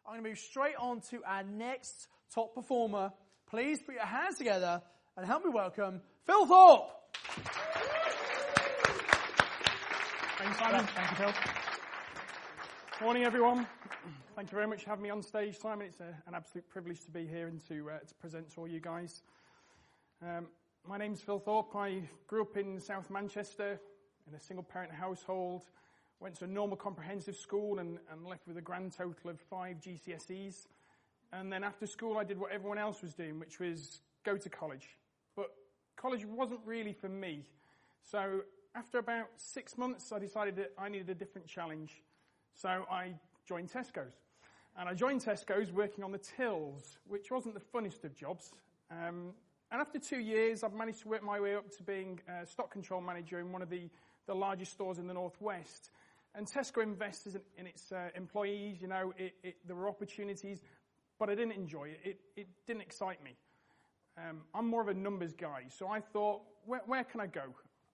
I'm going to move straight on to our next top performer. Please put your hands together and help me welcome Phil Thorpe. Thanks, Simon. Thank you, Phil. Morning, everyone. Thank you very much for having me on stage, Simon. It's an absolute privilege to be here and to present to all you guys. My name's Phil Thorpe. I grew up in South Manchester in a single-parent household, went to a normal comprehensive school and left with a grand total of 5 GCSEs. And then after school, I did what everyone else was doing, which was go to college. But college wasn't really for me. So after about 6 months, I decided that I needed a different challenge. So I joined Tesco's. And I joined Tesco's working on the tills, which wasn't the funnest of jobs. And after 2 years, I've managed to work my way up to being a stock control manager in one of the largest stores in the Northwest. And Tesco invests in its employees. You know, there were opportunities, but I didn't enjoy it. It didn't excite me. I'm more of a numbers guy, so I thought, where can I go?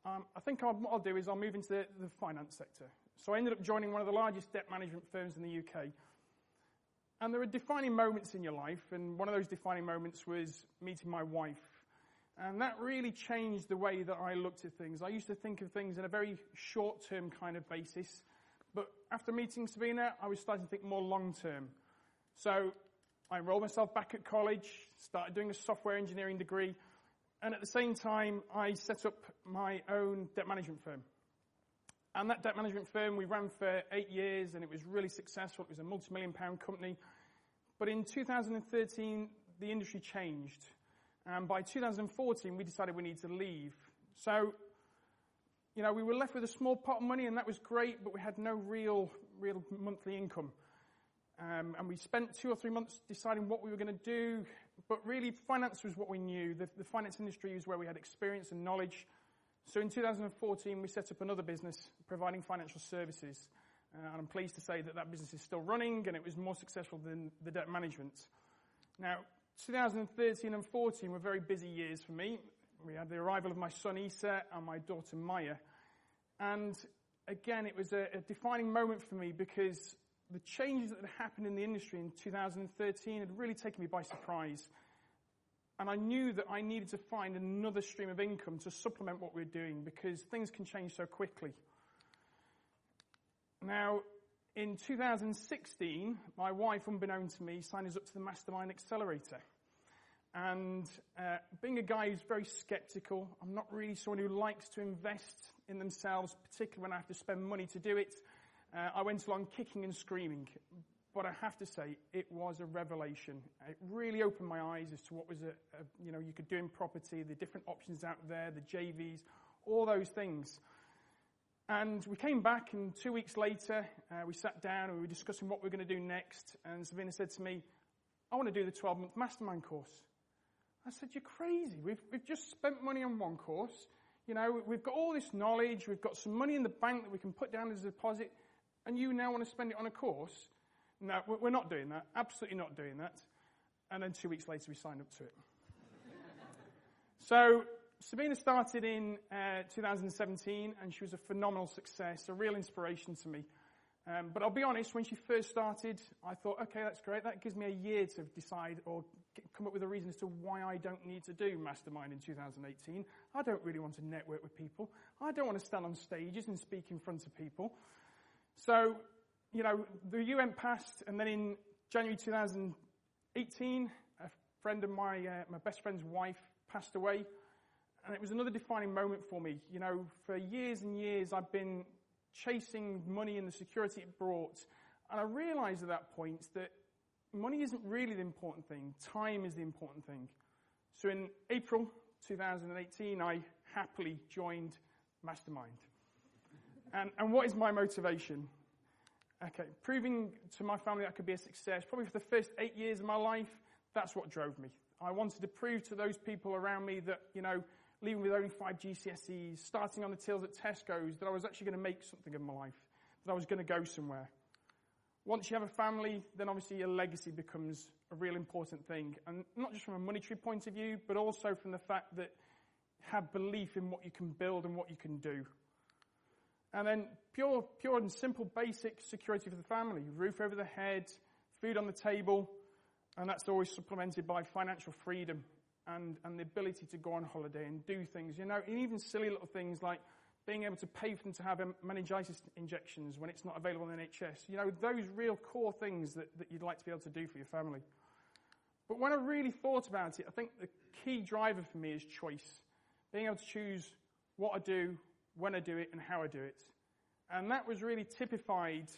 I think what I'll do is I'll move into the finance sector. So I ended up joining one of the largest debt management firms in the UK. And there are defining moments in your life, and one of those defining moments was meeting my wife. And that really changed the way that I looked at things. I used to think of things in a very short-term kind of basis. But after meeting Sabina, I was starting to think more long-term. So I enrolled myself back at college, started doing a software engineering degree, and at the same time, I set up my own debt management firm. And that debt management firm we ran for 8 years, and it was really successful. It was a multi-million-pound company. But in 2013, the industry changed. And by 2014, we decided we needed to leave. So, you know, we were left with a small pot of money, and that was great, but we had no real monthly income. And we spent 2 or 3 months deciding what we were going to do. But really, finance was what we knew. The finance industry is where we had experience and knowledge. So in 2014, we set up another business providing financial services. And I'm pleased to say that business is still running, and it was more successful than the debt management. Now, 2013 and 14 were very busy years for me. We had the arrival of my son Isa and my daughter Maya. And again, it was a defining moment for me because the changes that had happened in the industry in 2013 had really taken me by surprise. And I knew that I needed to find another stream of income to supplement what we're doing because things can change so quickly. Now, in 2016, my wife, unbeknown to me, signed us up to the Mastermind Accelerator. And being a guy who's very skeptical, I'm not really someone who likes to invest in themselves, particularly when I have to spend money to do it. I went along kicking and screaming. But I have to say, it was a revelation. It really opened my eyes as to what was you could do in property, the different options out there, the JVs, all those things. And we came back, and 2 weeks later, we sat down and we were discussing what we were going to do next. And Sabina said to me, I want to do the 12-month mastermind course. I said, you're crazy. We've just spent money on one course. You know, we've got all this knowledge. We've got some money in the bank that we can put down as a deposit. And you now want to spend it on a course? No, we're not doing that. Absolutely not doing that. And then 2 weeks later, we signed up to it. So Sabina started in 2017, and she was a phenomenal success, a real inspiration to me. But I'll be honest, when she first started, I thought, okay, that's great. That gives me a year to decide or come up with a reason as to why I don't need to do Mastermind in 2018. I don't really want to network with people. I don't want to stand on stages and speak in front of people. So, you know, the UN passed, and then in January 2018, a friend of my best friend's wife passed away. And it was another defining moment for me. You know, for years and years, I've been chasing money and the security it brought. And I realized at that point that money isn't really the important thing. Time is the important thing. So in April 2018, I happily joined Mastermind. And what is my motivation? Okay, proving to my family that I could be a success. Probably for the first 8 years of my life, that's what drove me. I wanted to prove to those people around me that, you know, leaving with only 5 GCSEs, starting on the tills at Tesco's, that I was actually going to make something of my life, that I was going to go somewhere. Once you have a family, then obviously your legacy becomes a real important thing. And not just from a monetary point of view, but also from the fact that you have belief in what you can build and what you can do. And then pure and simple basic security for the family. Roof over the head, food on the table, and that's always supplemented by financial freedom and the ability to go on holiday and do things, and even silly little things like being able to pay for them to have meningitis injections when it's not available in the NHS. Those real core things that you'd like to be able to do for your family. But when I really thought about it, I think the key driver for me is choice. Being able to choose what I do, when I do it, and how I do it. And that was really typified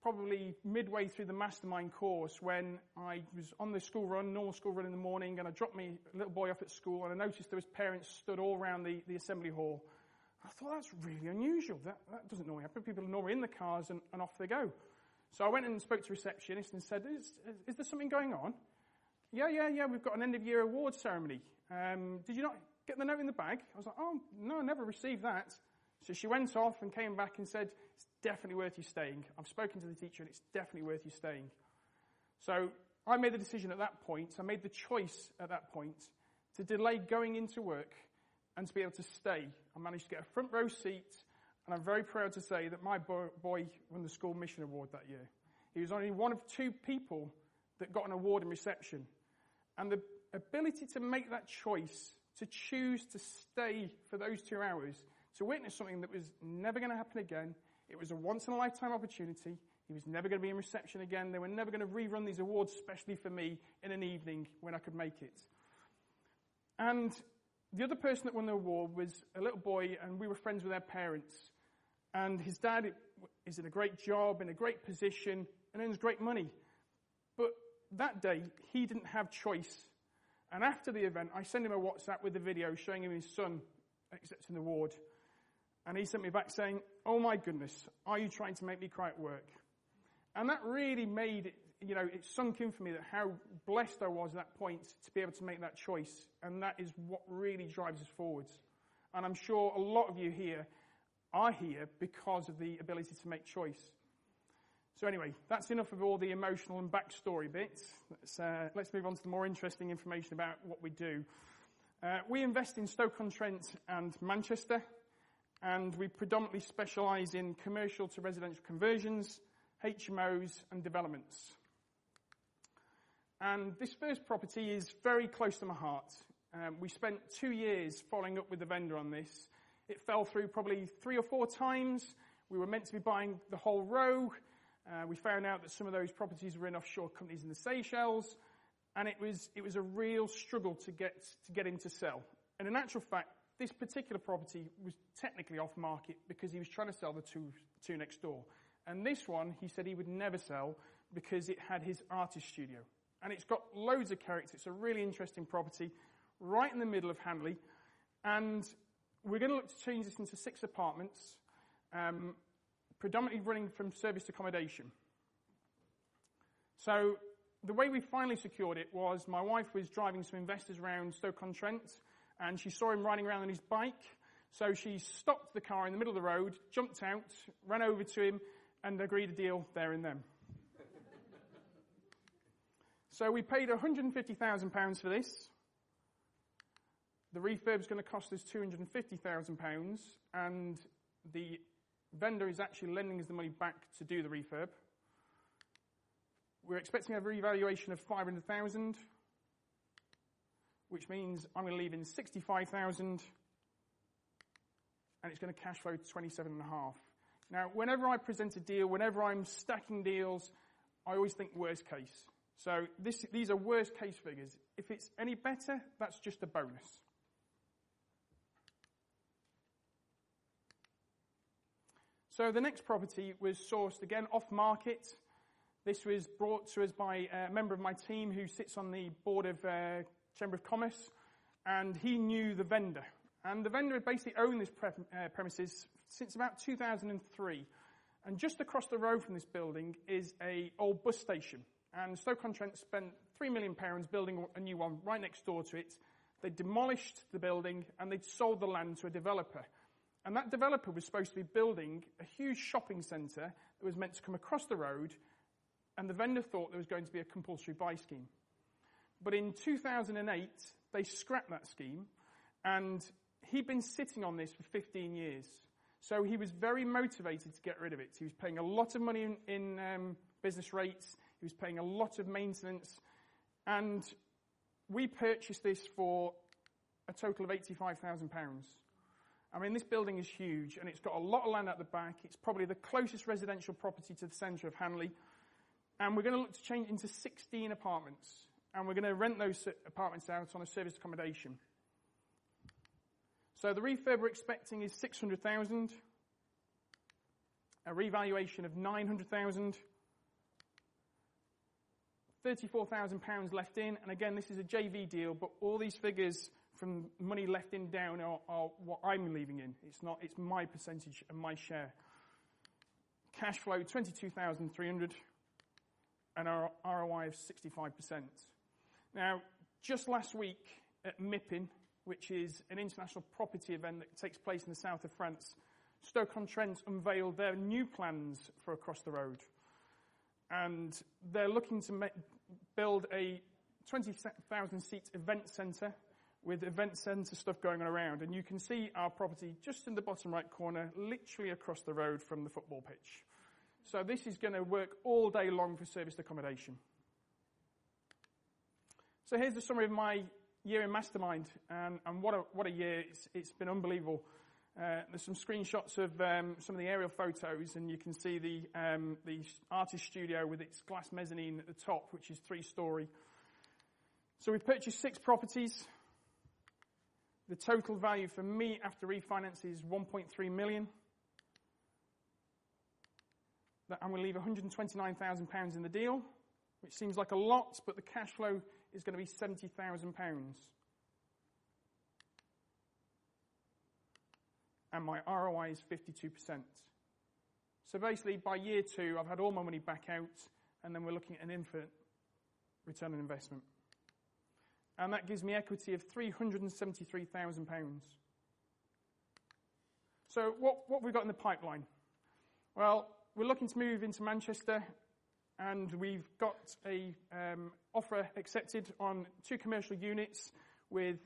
probably midway through the Mastermind course when I was on the normal school run in the morning, and I dropped my little boy off at school, and I noticed there was parents stood all around the assembly hall. I thought, that's really unusual. That doesn't normally happen. People are normally in the cars and off they go. So I went and spoke to the receptionist and said, is there something going on? Yeah, we've got an end-of-year award ceremony. Did you not get the note in the bag? I was like, oh, no, I never received that. So she went off and came back and said, it's definitely worth you staying. I've spoken to the teacher and it's definitely worth you staying. So I made the decision at that point, I made the choice at that point to delay going into work and to be able to stay. I managed to get a front row seat, and I'm very proud to say that my boy won the School Mission Award that year. He was only one of 2 people that got an award in reception. And the ability to make that choice, to choose to stay for those 2 hours, to witness something that was never going to happen again. It was a once-in-a-lifetime opportunity. He was never going to be in reception again. They were never going to rerun these awards, especially for me, in an evening when I could make it. And the other person that won the award was a little boy, and we were friends with their parents. And his dad is in a great job, in a great position, and earns great money. But that day, he didn't have choice. And after the event, I sent him a WhatsApp with a video showing him his son accepting the award. And he sent me back saying, oh my goodness, are you trying to make me cry at work? And that really made it, it sunk in for me that how blessed I was at that point to be able to make that choice. And that is what really drives us forwards. And I'm sure a lot of you here are here because of the ability to make choice. So anyway, that's enough of all the emotional and backstory bits. Let's move on to the more interesting information about what we do. We invest in Stoke-on-Trent and Manchester, and we predominantly specialise in commercial to residential conversions, HMOs and developments. And this first property is very close to my heart. We spent 2 years following up with the vendor on this. It fell through probably 3 or 4 times. We were meant to be buying the whole row. We found out that some of those properties were in offshore companies in the Seychelles, and it was a real struggle to get him to sell. And in actual fact, this particular property was technically off market because he was trying to sell the two next door. And this one, he said he would never sell because it had his artist studio. And it's got loads of character. It's a really interesting property right in the middle of Hanley. And we're going to look to change this into 6 apartments, predominantly running from serviced accommodation. So the way we finally secured it was my wife was driving some investors around Stoke-on-Trent, and she saw him riding around on his bike. So she stopped the car in the middle of the road, jumped out, ran over to him, and agreed a deal there and then. So we paid £150,000 for this. The refurb's going to cost us £250,000, and the vendor is actually lending us the money back to do the refurb. We're expecting a revaluation of £500,000, which means I'm going to leave in £65,000, and it's going to cash flow to £27.5. Now, whenever I present a deal, whenever I'm stacking deals, I always think worst case. So these are worst case figures. If it's any better, that's just a bonus. So the next property was sourced again off market. This was brought to us by a member of my team who sits on the board of Chamber of Commerce, and he knew the vendor. And the vendor had basically owned this premises since about 2003. And just across the road from this building is an old bus station. And Stoke-on-Trent spent £3 million building a new one right next door to it. They demolished the building and they'd sold the land to a developer. And that developer was supposed to be building a huge shopping centre that was meant to come across the road, and the vendor thought there was going to be a compulsory buy scheme. But in 2008, they scrapped that scheme, and he'd been sitting on this for 15 years. So he was very motivated to get rid of it. He was paying a lot of money in business rates. He was paying a lot of maintenance. And we purchased this for a total of £85,000. I mean, this building is huge, and it's got a lot of land at the back. It's probably the closest residential property to the centre of Hanley. And we're going to look to change into 16 apartments. And we're going to rent those apartments out on a service accommodation. So the refurb we're expecting is 600,000. A revaluation of 900,000. £34,000 left in. And again, this is a JV deal, but all these figures from money left in down are what I'm leaving in. It's my percentage and my share. Cash flow, 22,300, and our ROI of 65%. Now, just last week at MIPIM, which is an international property event that takes place in the south of France, Stoke-on-Trent unveiled their new plans for across the road. And they're looking to build a 20,000-seat event centre with event centre stuff going on around. And you can see our property just in the bottom right corner, literally across the road from the football pitch. So this is going to work all day long for serviced accommodation. So here's the summary of my year in Mastermind. And what a year. It's been unbelievable. There's some screenshots of some of the aerial photos, and you can see the artist studio with its glass mezzanine at the top, which is 3-storey. So we've purchased 6 properties. The total value for me after refinance is 1.3 million. I'm going to leave £129,000 in the deal, which seems like a lot, but the cash flow is going to be £70,000. And my ROI is 52%. So basically, by year 2, I've had all my money back out, and then we're looking at an infinite return on investment. And that gives me equity of £373,000. So what have we got in the pipeline? Well, we're looking to move into Manchester, and we've got a offer accepted on 2 commercial units with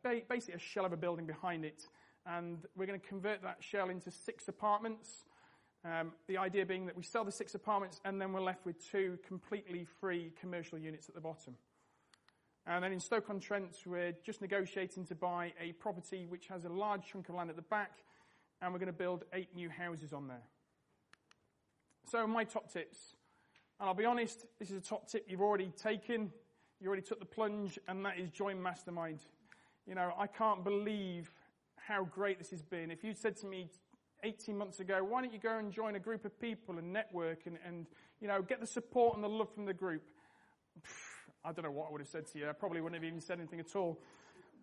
basically a shell of a building behind it. And we're going to convert that shell into 6 apartments. The idea being that we sell the 6 apartments, and then we're left with 2 completely free commercial units at the bottom. And then in Stoke-on-Trent, we're just negotiating to buy a property which has a large chunk of land at the back, and we're going to build 8 new houses on there. So my top tips. And I'll be honest, this is a top tip you've already taken. You already took the plunge, and that is join Mastermind. You know, I can't believe how great this has been. If you said to me 18 months ago, why don't you go and join a group of people and network and you know, get the support and the love from the group? I don't know what I would have said to you. I probably wouldn't have even said anything at all.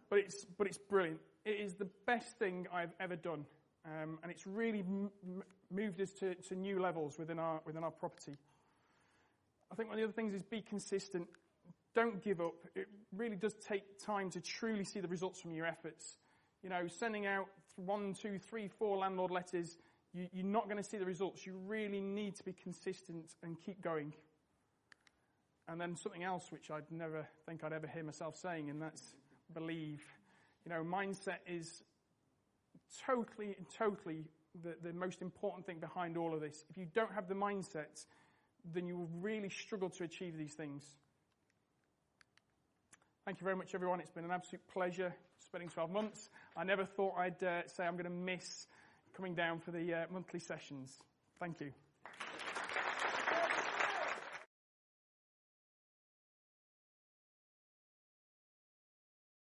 But it's brilliant. It is the best thing I've ever done. And it's really moved us to new levels within our property. I think one of the other things is be consistent. Don't give up. It really does take time to truly see the results from your efforts. You know, sending out 1, 2, 3, 4 landlord letters, you're not going to see the results. You really need to be consistent and keep going. And then something else which I'd never think I'd ever hear myself saying, and that's believe. You know, mindset is totally the most important thing behind all of this. If you don't have the mindset, then you will really struggle to achieve these things. Thank you very much, everyone. It's been an absolute pleasure spending 12 months. I never thought I'd say I'm going to miss coming down for the monthly sessions. Thank you.